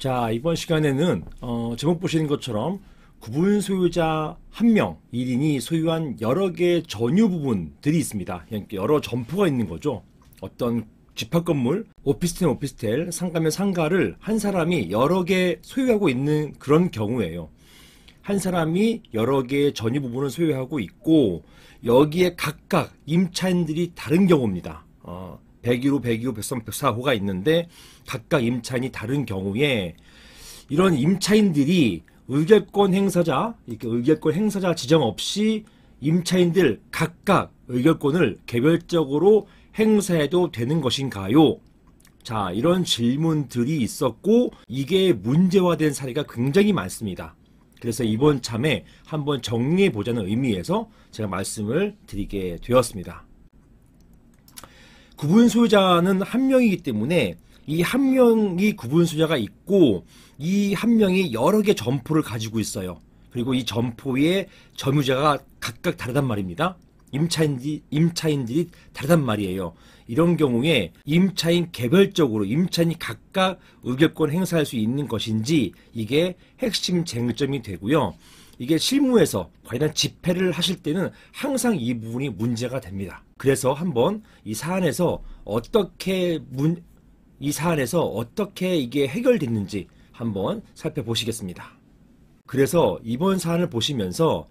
자, 이번 시간에는 제목 보시는 것처럼 구분 소유자 1명, 1인이 소유한 여러 개의 전유 부분들이 있습니다. 여러 점포가 있는 거죠. 어떤 집합건물, 오피스텔, 상가면 상가를 한 사람이 여러 개 소유하고 있는 그런 경우예요. 한 사람이 여러 개의 전유 부분을 소유하고 있고 여기에 각각 임차인들이 다른 경우입니다. 101호, 102호, 103, 104호가 있는데 각각 임차인이 다른 경우에 이런 임차인들이 의결권 행사자, 이렇게 의결권 행사자 지정 없이 임차인들 각각 의결권을 개별적으로 행사해도 되는 것인가요? 자, 이런 질문들이 있었고 이게 문제화된 사례가 굉장히 많습니다. 그래서 이번 참에 한번 정리해 보자는 의미에서 제가 말씀을 드리게 되었습니다. 구분 소유자는 한 명이기 때문에 이 한 명이 구분 소유자가 있고 이 한 명이 여러 개 점포를 가지고 있어요. 그리고 이 점포의 점유자가 각각 다르단 말입니다. 임차인들이 다르단 말이에요. 이런 경우에 임차인 개별적으로 임차인이 각각 의결권 행사할 수 있는 것인지 이게 핵심 쟁점이 되고요. 이게 실무에서 관련 집회를 하실 때는 항상 이 부분이 문제가 됩니다. 그래서 한번 이 사안에서 어떻게 이게 해결됐는지 한번 살펴보시겠습니다. 그래서 이번 사안을 보시면서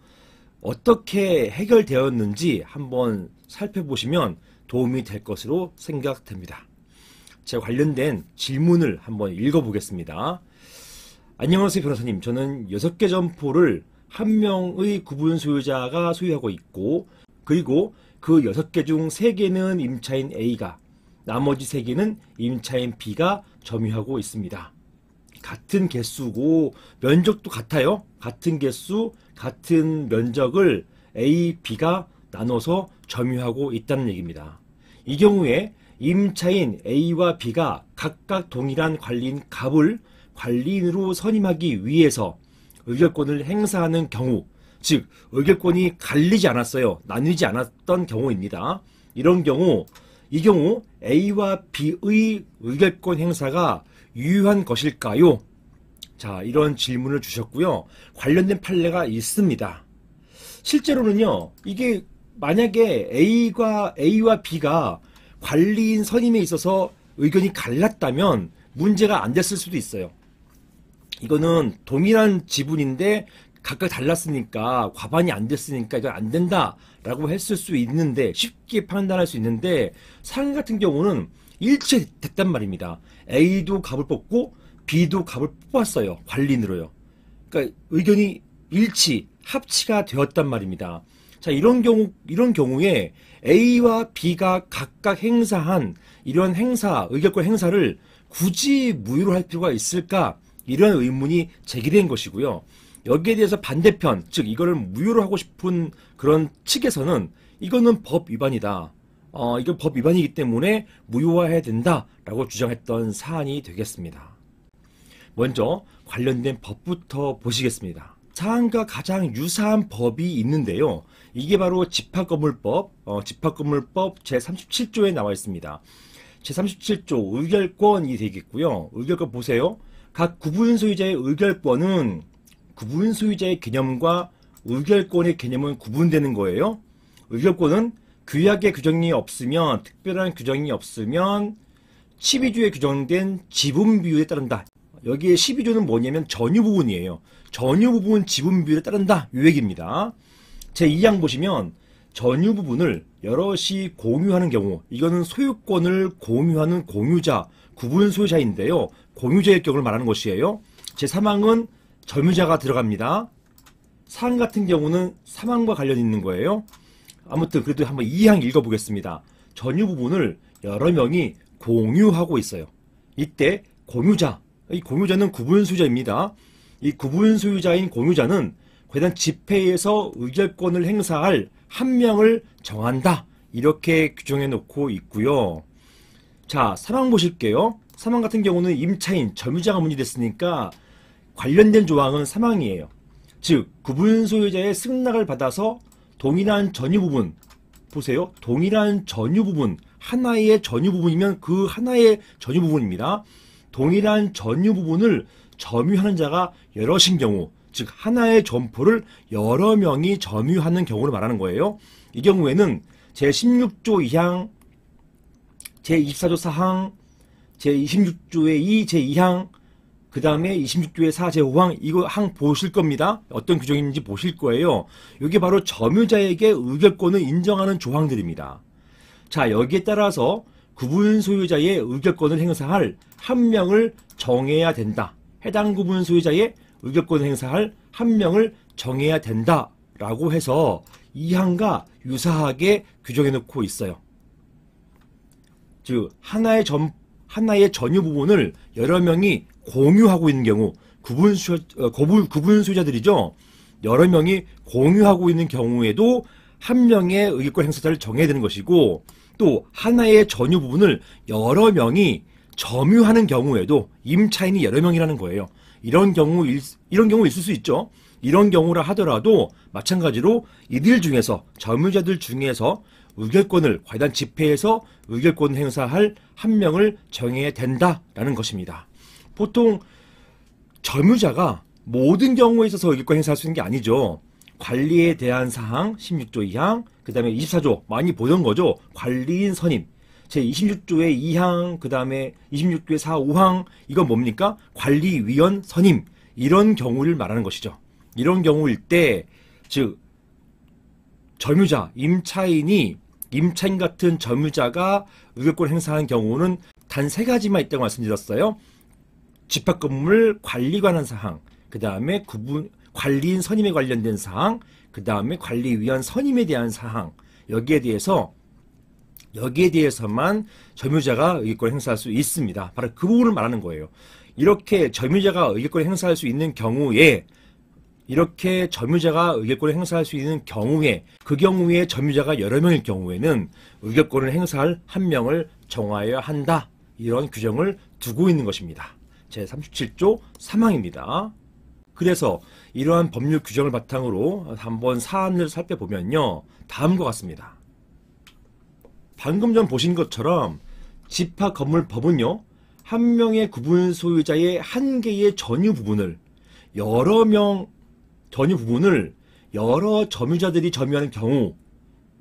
어떻게 해결되었는지 한번 살펴보시면 도움이 될 것으로 생각됩니다. 제가 관련된 질문을 한번 읽어보겠습니다. 안녕하세요 변호사님. 저는 6개 점포를 한 명의 구분 소유자가 소유하고 있고 그리고 그 6개 중 3개는 임차인 A가 나머지 3개는 임차인 B가 점유하고 있습니다. 같은 개수고 면적도 같아요. 같은 개수, 같은 면적을 A, B가 나눠서 점유하고 있다는 얘기입니다. 이 경우에 임차인 A와 B가 각각 동일한 관리인 갑을 관리인으로 선임하기 위해서 의결권을 행사하는 경우, 즉 의결권이 갈리지 않았어요. 나뉘지 않았던 경우입니다. 이런 경우, 이 경우 A와 B의 의결권 행사가 유효한 것일까요? 자, 이런 질문을 주셨고요. 관련된 판례가 있습니다. 실제로는요, 이게 만약에 A와 B가 관리인 선임에 있어서 의견이 갈랐다면 문제가 안 됐을 수도 있어요. 이거는 동일한 지분인데 각각 달랐으니까 과반이 안 됐으니까 이건 안 된다라고 했을 수 있는데 쉽게 판단할 수 있는데 상위 같은 경우는 일치됐단 말입니다. A도 갑을 뽑고 B도 갑을 뽑았어요. 관리인으로요. 그러니까 의견이 합치가 되었단 말입니다. 자, 이런 경우에 A와 B가 각각 행사한 이런 의결권 행사를 굳이 무효로 할 필요가 있을까? 이런 의문이 제기된 것이고요. 여기에 대해서 반대편, 즉 이거를 무효로 하고 싶은 그런 측에서는 이거는 법 위반이다. 이건 법 위반이기 때문에 무효화해야 된다라고 주장했던 사안이 되겠습니다. 먼저 관련된 법부터 보시겠습니다. 사안과 가장 유사한 법이 있는데요. 이게 바로 집합건물법 제37조에 나와 있습니다. 제37조 의결권이 되겠고요. 의결권 보세요. 각 구분 소유자의 의결권은 구분 소유자의 개념과 의결권의 개념은 구분되는 거예요. 의결권은 규약의 규정이 없으면, 특별한 규정이 없으면 12조에 규정된 지분 비율에 따른다. 여기에 12조는 뭐냐면 전유 부분이에요. 전유 부분 지분 비율에 따른다. 이 얘기입니다. 제2항 보시면 전유 부분을 여럿이 공유하는 경우, 이거는 소유권을 공유하는 공유자, 구분 소유자인데요. 공유자의 경우를 말하는 것이에요. 제3항은 점유자가 들어갑니다. 사항 같은 경우는 사망과 관련 있는 거예요. 아무튼 그래도 한번 2항 읽어보겠습니다. 전유 부분을 여러 명이 공유하고 있어요. 이때 공유자, 이 공유자는 구분 소유자입니다. 이 구분 소유자인 공유자는 관련 집회에서 의결권을 행사할 한 명을 정한다. 이렇게 규정해 놓고 있고요. 자, 사망 보실게요. 사망 같은 경우는 임차인, 점유자가 문제됐으니까 관련된 조항은 사망이에요. 즉, 구분 소유자의 승낙을 받아서 동일한 전유 부분, 보세요. 동일한 전유 부분, 하나의 전유 부분이면 그 하나의 전유 부분입니다. 동일한 전유 부분을 점유하는 자가 여럿인 경우, 즉 하나의 점포를 여러 명이 점유하는 경우를 말하는 거예요. 이 경우에는 제16조 2항, 제24조 4항, 제26조의 2, 제2항, 그 다음에 26조의 4, 제5항, 이거 항 보실 겁니다. 어떤 규정인지 보실 거예요. 이게 바로 점유자에게 의결권을 인정하는 조항들입니다. 자, 여기에 따라서 구분 소유자의 의결권을 행사할 한 명을 정해야 된다. 해당 구분 소유자의 의결권을 행사할 한 명을 정해야 된다라고 해서 이 항과 유사하게 규정해 놓고 있어요. 즉 하나의 전유 부분을 여러 명이 공유하고 있는 경우, 구분 소유자들이죠. 여러 명이 공유하고 있는 경우에도 한 명의 의결권 행사자를 정해야 되는 것이고, 또 하나의 전유 부분을 여러 명이 점유하는 경우에도 임차인이 여러 명이라는 거예요. 이런 경우 있을 수 있죠. 이런 경우라 하더라도 마찬가지로 이들 중에서, 점유자들 중에서 의결권을 과단 집회에서 의결권 행사할 한 명을 정해야 된다라는 것입니다. 보통 점유자가 모든 경우에 있어서 의결권 행사할 수 있는 게 아니죠. 관리에 대한 사항 16조 2항, 그 다음에 24조 많이 보던 거죠. 관리인 선임 제26조의 2항, 그 다음에 26조의 4, 5항, 이건 뭡니까? 관리위원 선임, 이런 경우를 말하는 것이죠. 이런 경우일 때, 즉 점유자, 임차인 같은 점유자가 의결권 행사하는 경우는 단 3가지만 있다고 말씀드렸어요. 집합건물 관리 관한 사항, 그 다음에 관리인 선임에 관련된 사항, 그 다음에 관리위원 선임에 대한 사항, 여기에 대해서만 점유자가 의결권을 행사할 수 있습니다. 바로 그 부분을 말하는 거예요. 이렇게 점유자가 의결권을 행사할 수 있는 경우에, 그 경우에 점유자가 여러 명일 경우에는 의결권을 행사할 한 명을 정하여야 한다. 이런 규정을 두고 있는 것입니다. 제37조 3항입니다. 그래서 이러한 법률 규정을 바탕으로 한번 사안을 살펴보면요, 다음과 같습니다. 방금 전 보신 것처럼 집합건물법은요, 한 명의 구분 소유자의 한 개의 전유 부분을 여러 점유자들이 점유하는 경우,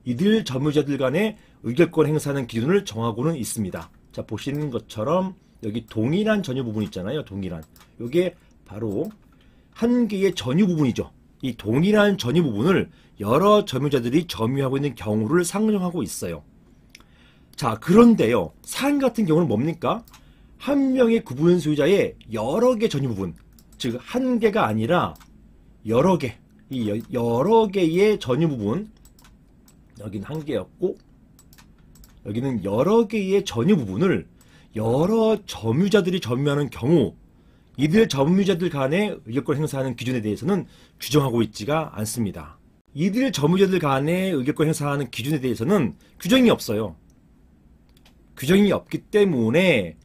이들 점유자들 간의 의결권 행사하는 기준을 정하고는 있습니다. 자, 보시는 것처럼 여기 동일한 전유 부분 있잖아요. 동일한. 이게 바로 한 개의 전유 부분이죠. 이 동일한 전유 부분을 여러 점유자들이 점유하고 있는 경우를 상정하고 있어요. 자, 그런데요, 사안 같은 경우는 뭡니까? 한 명의 구분 소유자의 여러 개 전유 부분, 즉 한 개가 아니라 여러 개, 이 여러 개의 전유 부분, 여기는 한 개였고 여기는 여러 개의 전유 부분을 여러 점유자들이 점유하는 경우, 이들 점유자들 간의 의결권 행사하는 기준에 대해서는 규정하고 있지가 않습니다. 이들 점유자들 간의 의결권 행사하는 기준에 대해서는 규정이 없어요. 규정이 없기 때문에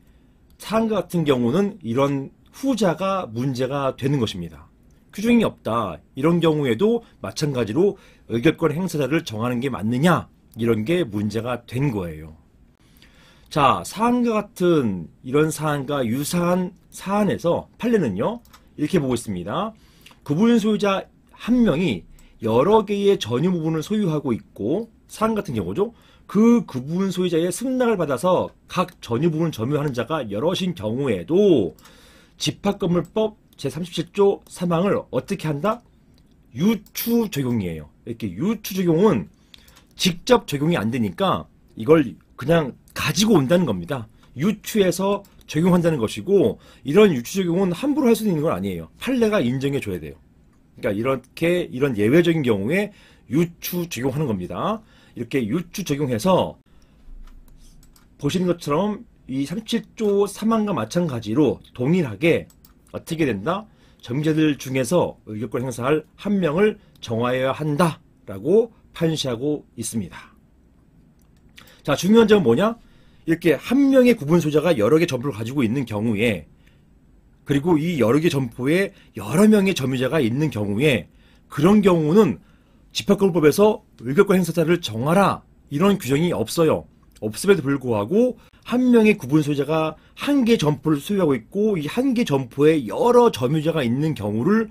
사안과 같은 경우는 이런 후자가 문제가 되는 것입니다. 규정이 없다. 이런 경우에도 마찬가지로 의결권 행사자를 정하는 게 맞느냐? 이런 게 문제가 된 거예요. 자, 사안과 같은 이런 사안과 유사한 사안에서 판례는요, 이렇게 보고 있습니다. 구분 소유자 한 명이 여러 개의 전유 부분을 소유하고 있고, 사안 같은 경우죠. 그 구분 소유자의 승낙을 받아서 각 전유 부분을 점유하는 자가 여럿인 경우에도 집합건물법 제37조 3항을 어떻게 한다? 유추 적용이에요. 이렇게 유추 적용은 직접 적용이 안 되니까 이걸 그냥 가지고 온다는 겁니다. 유추해서 적용한다는 것이고, 이런 유추 적용은 함부로 할 수 있는 건 아니에요. 판례가 인정해 줘야 돼요. 그러니까 이런 예외적인 경우에 유추 적용하는 겁니다. 이렇게 유추 적용해서 보시는 것처럼 이 37조 3항과 마찬가지로 동일하게 어떻게 된다? 점유자들 중에서 의결권 행사할 한 명을 정하여야 한다라고 판시하고 있습니다. 자, 중요한 점은 뭐냐? 이렇게 한 명의 구분 소유자가 여러 개 점포를 가지고 있는 경우에, 그리고 이 여러 개 점포에 여러 명의 점유자가 있는 경우에, 그런 경우는 집합건물법에서 의결권 행사자를 정하라, 이런 규정이 없어요. 없음에도 불구하고 한 명의 구분 소유자가 한 개 점포를 소유하고 있고 이 한 개 점포에 여러 점유자가 있는 경우를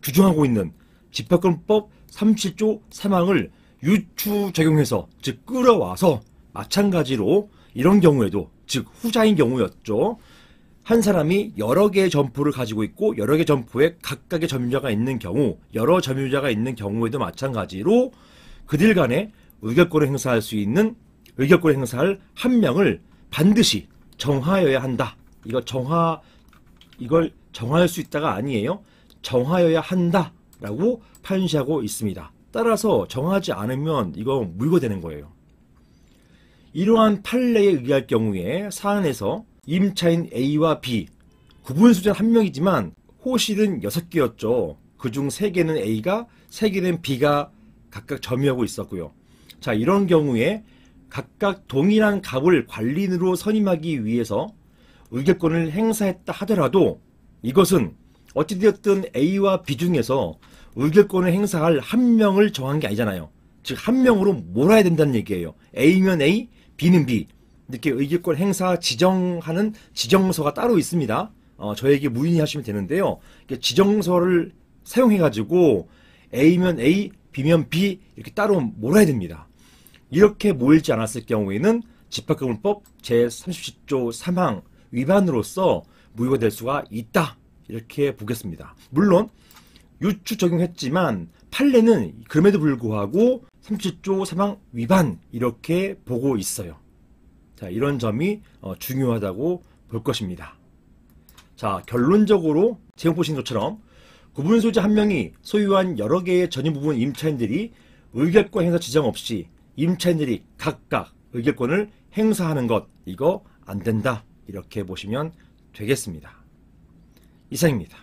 규정하고 있는 집합금법 37조 3항을 유추 적용해서 즉 끌어와서 마찬가지로 이런 경우에도 즉 후자인 경우였죠. 한 사람이 여러 개의 점포를 가지고 있고 여러 개 점포에 각각의 점유자가 있는 경우 여러 점유자가 있는 경우에도 마찬가지로 그들 간에 의결권을 행사할 수 있는 의결권을 행사할 한 명을 반드시 정하여야 한다. 이걸 정할 수 있다가 아니에요. 정하여야 한다라고 판시하고 있습니다. 따라서 정하지 않으면 이거 무효되는 거예요. 이러한 판례에 의할 경우에 사안에서 임차인 A와 B, 구분소유자 한 명이지만 호실은 6개였죠. 그중 3개는 A가, 3개는 B가 각각 점유하고 있었고요. 자, 이런 경우에 각각 동일한 값을 관리인으로 선임하기 위해서 의결권을 행사했다 하더라도 이것은 어찌되었든 A와 B 중에서 의결권을 행사할 한 명을 정한 게 아니잖아요. 즉 한 명으로 몰아야 된다는 얘기예요. A면 A, B는 B. 이렇게 의결권 행사 지정하는 지정서가 따로 있습니다. 저에게 문의하시면 되는데요. 지정서를 사용해가지고 A면 A, B면 B 이렇게 따로 몰아야 됩니다. 이렇게 모일지 않았을 경우에는 집합금융법 제37조 3항 위반으로서 무효가 될 수가 있다. 이렇게 보겠습니다. 물론 유추 적용했지만 판례는 그럼에도 불구하고 37조 3항 위반 이렇게 보고 있어요. 자, 이런 점이 중요하다고 볼 것입니다. 자, 결론적으로 제목 보신 것처럼 구분소유자 한 명이 소유한 여러 개의 전유 부분 임차인들이 의결권 행사 지정 없이 임차인들이 각각 의결권을 행사하는 것 이거 안 된다. 이렇게 보시면 되겠습니다. 이상입니다.